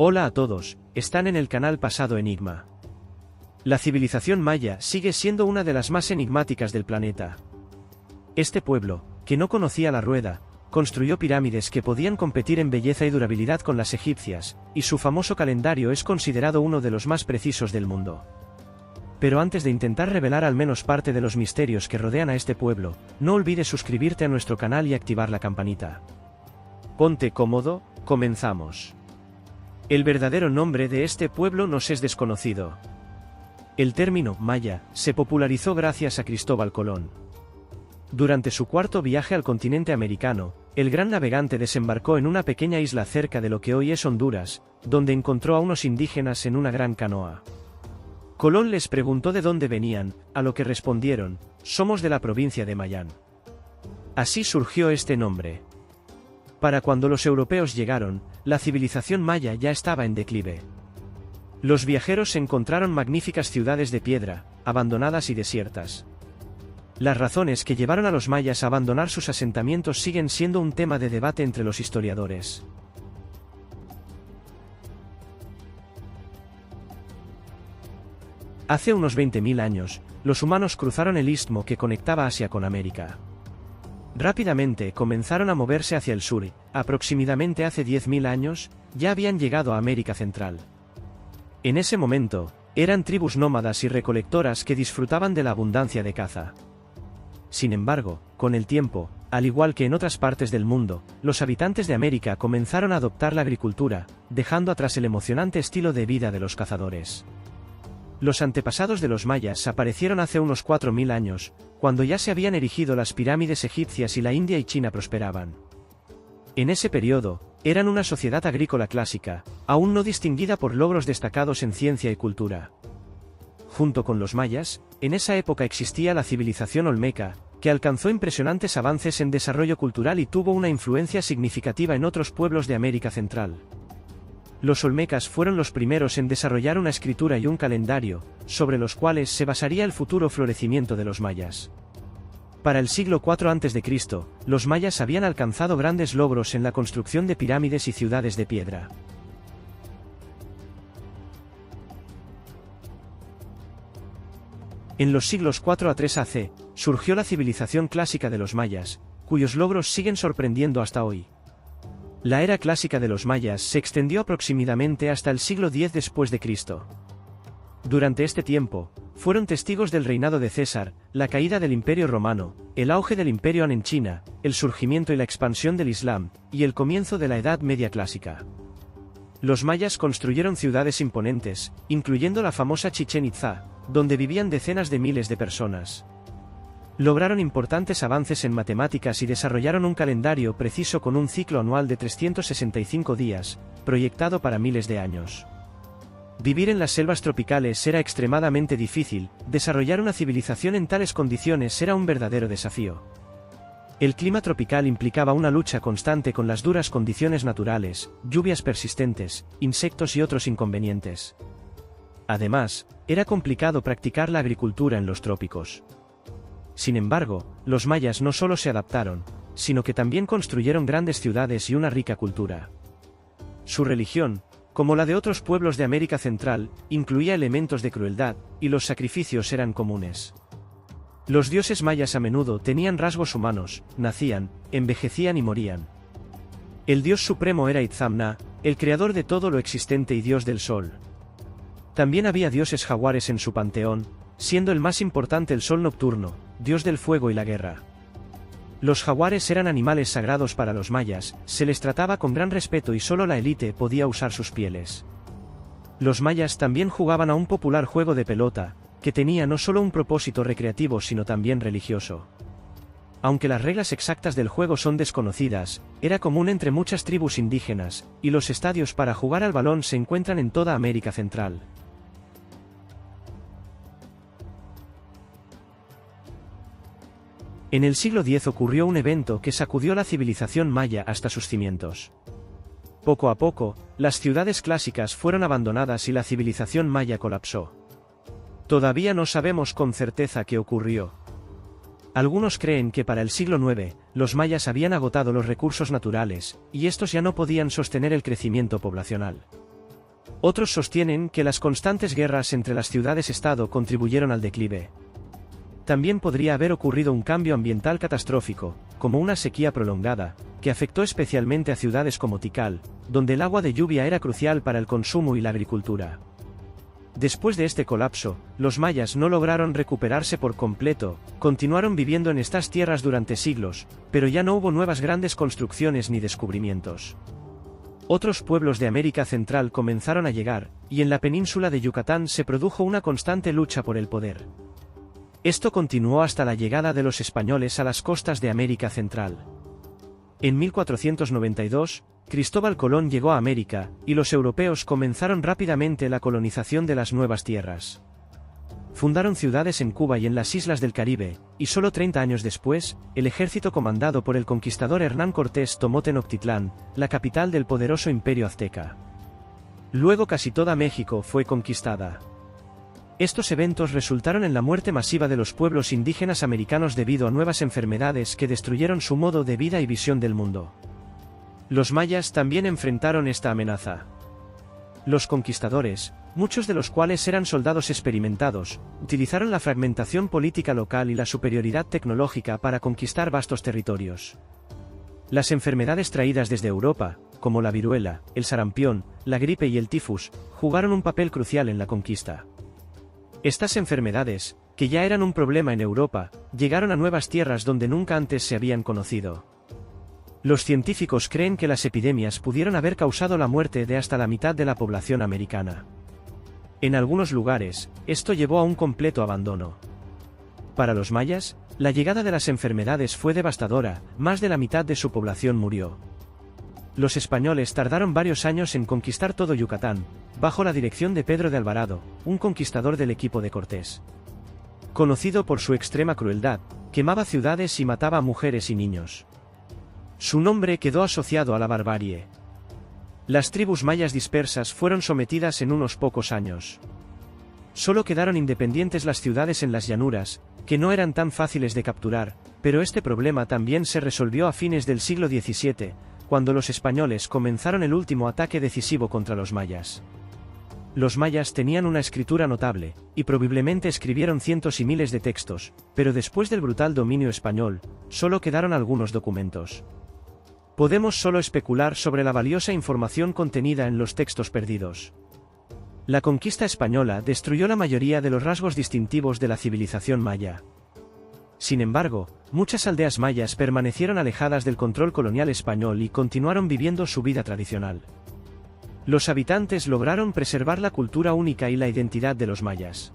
Hola a todos, están en el canal Pasado Enigma. La civilización maya sigue siendo una de las más enigmáticas del planeta. Este pueblo, que no conocía la rueda, construyó pirámides que podían competir en belleza y durabilidad con las egipcias, y su famoso calendario es considerado uno de los más precisos del mundo. Pero antes de intentar revelar al menos parte de los misterios que rodean a este pueblo, no olvides suscribirte a nuestro canal y activar la campanita. Ponte cómodo, comenzamos. El verdadero nombre de este pueblo nos es desconocido. El término maya se popularizó gracias a Cristóbal Colón. Durante su cuarto viaje al continente americano, el gran navegante desembarcó en una pequeña isla cerca de lo que hoy es Honduras, donde encontró a unos indígenas en una gran canoa. Colón les preguntó de dónde venían, a lo que respondieron: somos de la provincia de Mayán. Así surgió este nombre. Para cuando los europeos llegaron, la civilización maya ya estaba en declive. Los viajeros encontraron magníficas ciudades de piedra, abandonadas y desiertas. Las razones que llevaron a los mayas a abandonar sus asentamientos siguen siendo un tema de debate entre los historiadores. Hace unos 20.000 años, los humanos cruzaron el istmo que conectaba Asia con América. Rápidamente comenzaron a moverse hacia el sur y, aproximadamente hace 10.000 años, ya habían llegado a América Central. En ese momento, eran tribus nómadas y recolectoras que disfrutaban de la abundancia de caza. Sin embargo, con el tiempo, al igual que en otras partes del mundo, los habitantes de América comenzaron a adoptar la agricultura, dejando atrás el emocionante estilo de vida de los cazadores. Los antepasados de los mayas aparecieron hace unos 4.000 años, cuando ya se habían erigido las pirámides egipcias y la India y China prosperaban. En ese periodo, eran una sociedad agrícola clásica, aún no distinguida por logros destacados en ciencia y cultura. Junto con los mayas, en esa época existía la civilización olmeca, que alcanzó impresionantes avances en desarrollo cultural y tuvo una influencia significativa en otros pueblos de América Central. Los olmecas fueron los primeros en desarrollar una escritura y un calendario, sobre los cuales se basaría el futuro florecimiento de los mayas. Para el siglo IV a.C., los mayas habían alcanzado grandes logros en la construcción de pirámides y ciudades de piedra. En los siglos IV a III a.C., surgió la civilización clásica de los mayas, cuyos logros siguen sorprendiendo hasta hoy. La era clásica de los mayas se extendió aproximadamente hasta el siglo X después de Cristo. Durante este tiempo, fueron testigos del reinado de César, la caída del Imperio Romano, el auge del Imperio Han en China, el surgimiento y la expansión del Islam, y el comienzo de la Edad Media clásica. Los mayas construyeron ciudades imponentes, incluyendo la famosa Chichén Itzá, donde vivían decenas de miles de personas. Lograron importantes avances en matemáticas y desarrollaron un calendario preciso con un ciclo anual de 365 días, proyectado para miles de años. Vivir en las selvas tropicales era extremadamente difícil, desarrollar una civilización en tales condiciones era un verdadero desafío. El clima tropical implicaba una lucha constante con las duras condiciones naturales, lluvias persistentes, insectos y otros inconvenientes. Además, era complicado practicar la agricultura en los trópicos. Sin embargo, los mayas no solo se adaptaron, sino que también construyeron grandes ciudades y una rica cultura. Su religión, como la de otros pueblos de América Central, incluía elementos de crueldad, y los sacrificios eran comunes. Los dioses mayas a menudo tenían rasgos humanos, nacían, envejecían y morían. El dios supremo era Itzamna, el creador de todo lo existente y dios del sol. También había dioses jaguares en su panteón, siendo el más importante el sol nocturno, dios del fuego y la guerra. Los jaguares eran animales sagrados para los mayas, se les trataba con gran respeto y solo la élite podía usar sus pieles. Los mayas también jugaban a un popular juego de pelota, que tenía no solo un propósito recreativo sino también religioso. Aunque las reglas exactas del juego son desconocidas, era común entre muchas tribus indígenas, y los estadios para jugar al balón se encuentran en toda América Central. En el siglo X ocurrió un evento que sacudió la civilización maya hasta sus cimientos. Poco a poco, las ciudades clásicas fueron abandonadas y la civilización maya colapsó. Todavía no sabemos con certeza qué ocurrió. Algunos creen que para el siglo IX, los mayas habían agotado los recursos naturales, y estos ya no podían sostener el crecimiento poblacional. Otros sostienen que las constantes guerras entre las ciudades-estado contribuyeron al declive. También podría haber ocurrido un cambio ambiental catastrófico, como una sequía prolongada, que afectó especialmente a ciudades como Tikal, donde el agua de lluvia era crucial para el consumo y la agricultura. Después de este colapso, los mayas no lograron recuperarse por completo, continuaron viviendo en estas tierras durante siglos, pero ya no hubo nuevas grandes construcciones ni descubrimientos. Otros pueblos de América Central comenzaron a llegar, y en la península de Yucatán se produjo una constante lucha por el poder. Esto continuó hasta la llegada de los españoles a las costas de América Central. En 1492, Cristóbal Colón llegó a América, y los europeos comenzaron rápidamente la colonización de las nuevas tierras. Fundaron ciudades en Cuba y en las islas del Caribe, y solo 30 años después, el ejército comandado por el conquistador Hernán Cortés tomó Tenochtitlán, la capital del poderoso imperio azteca. Luego casi toda México fue conquistada. Estos eventos resultaron en la muerte masiva de los pueblos indígenas americanos debido a nuevas enfermedades que destruyeron su modo de vida y visión del mundo. Los mayas también enfrentaron esta amenaza. Los conquistadores, muchos de los cuales eran soldados experimentados, utilizaron la fragmentación política local y la superioridad tecnológica para conquistar vastos territorios. Las enfermedades traídas desde Europa, como la viruela, el sarampión, la gripe y el tifus, jugaron un papel crucial en la conquista. Estas enfermedades, que ya eran un problema en Europa, llegaron a nuevas tierras donde nunca antes se habían conocido. Los científicos creen que las epidemias pudieron haber causado la muerte de hasta la mitad de la población americana. En algunos lugares, esto llevó a un completo abandono. Para los mayas, la llegada de las enfermedades fue devastadora, más de la mitad de su población murió. Los españoles tardaron varios años en conquistar todo Yucatán, bajo la dirección de Pedro de Alvarado, un conquistador del equipo de Cortés. Conocido por su extrema crueldad, quemaba ciudades y mataba a mujeres y niños. Su nombre quedó asociado a la barbarie. Las tribus mayas dispersas fueron sometidas en unos pocos años. Solo quedaron independientes las ciudades en las llanuras, que no eran tan fáciles de capturar, pero este problema también se resolvió a fines del siglo XVII, cuando los españoles comenzaron el último ataque decisivo contra los mayas. Los mayas tenían una escritura notable, y probablemente escribieron cientos y miles de textos, pero después del brutal dominio español, solo quedaron algunos documentos. Podemos solo especular sobre la valiosa información contenida en los textos perdidos. La conquista española destruyó la mayoría de los rasgos distintivos de la civilización maya. Sin embargo, muchas aldeas mayas permanecieron alejadas del control colonial español y continuaron viviendo su vida tradicional. Los habitantes lograron preservar la cultura única y la identidad de los mayas.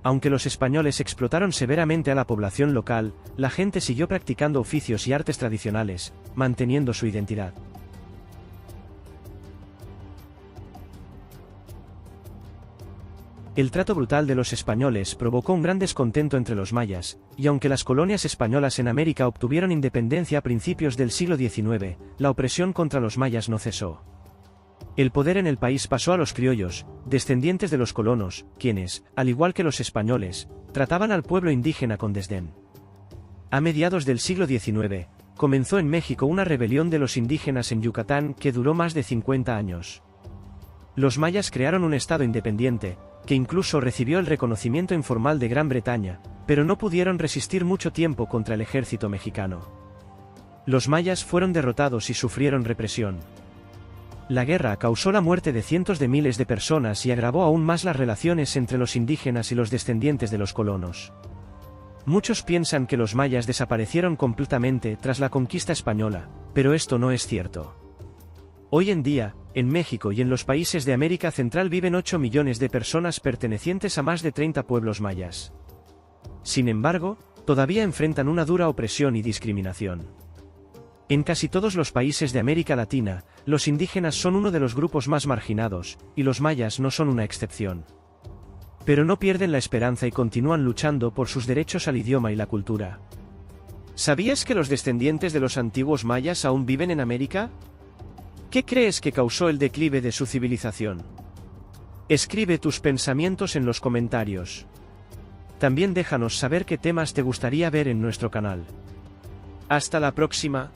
Aunque los españoles explotaron severamente a la población local, la gente siguió practicando oficios y artes tradicionales, manteniendo su identidad. El trato brutal de los españoles provocó un gran descontento entre los mayas, y aunque las colonias españolas en América obtuvieron independencia a principios del siglo XIX, la opresión contra los mayas no cesó. El poder en el país pasó a los criollos, descendientes de los colonos, quienes, al igual que los españoles, trataban al pueblo indígena con desdén. A mediados del siglo XIX, comenzó en México una rebelión de los indígenas en Yucatán que duró más de 50 años. Los mayas crearon un estado independiente, que incluso recibió el reconocimiento informal de Gran Bretaña, pero no pudieron resistir mucho tiempo contra el ejército mexicano. Los mayas fueron derrotados y sufrieron represión. La guerra causó la muerte de cientos de miles de personas y agravó aún más las relaciones entre los indígenas y los descendientes de los colonos. Muchos piensan que los mayas desaparecieron completamente tras la conquista española, pero esto no es cierto. Hoy en día, en México y en los países de América Central viven 8 millones de personas pertenecientes a más de 30 pueblos mayas. Sin embargo, todavía enfrentan una dura opresión y discriminación. En casi todos los países de América Latina, los indígenas son uno de los grupos más marginados, y los mayas no son una excepción. Pero no pierden la esperanza y continúan luchando por sus derechos al idioma y la cultura. ¿Sabías que los descendientes de los antiguos mayas aún viven en América? ¿Qué crees que causó el declive de su civilización? Escribe tus pensamientos en los comentarios. También déjanos saber qué temas te gustaría ver en nuestro canal. Hasta la próxima.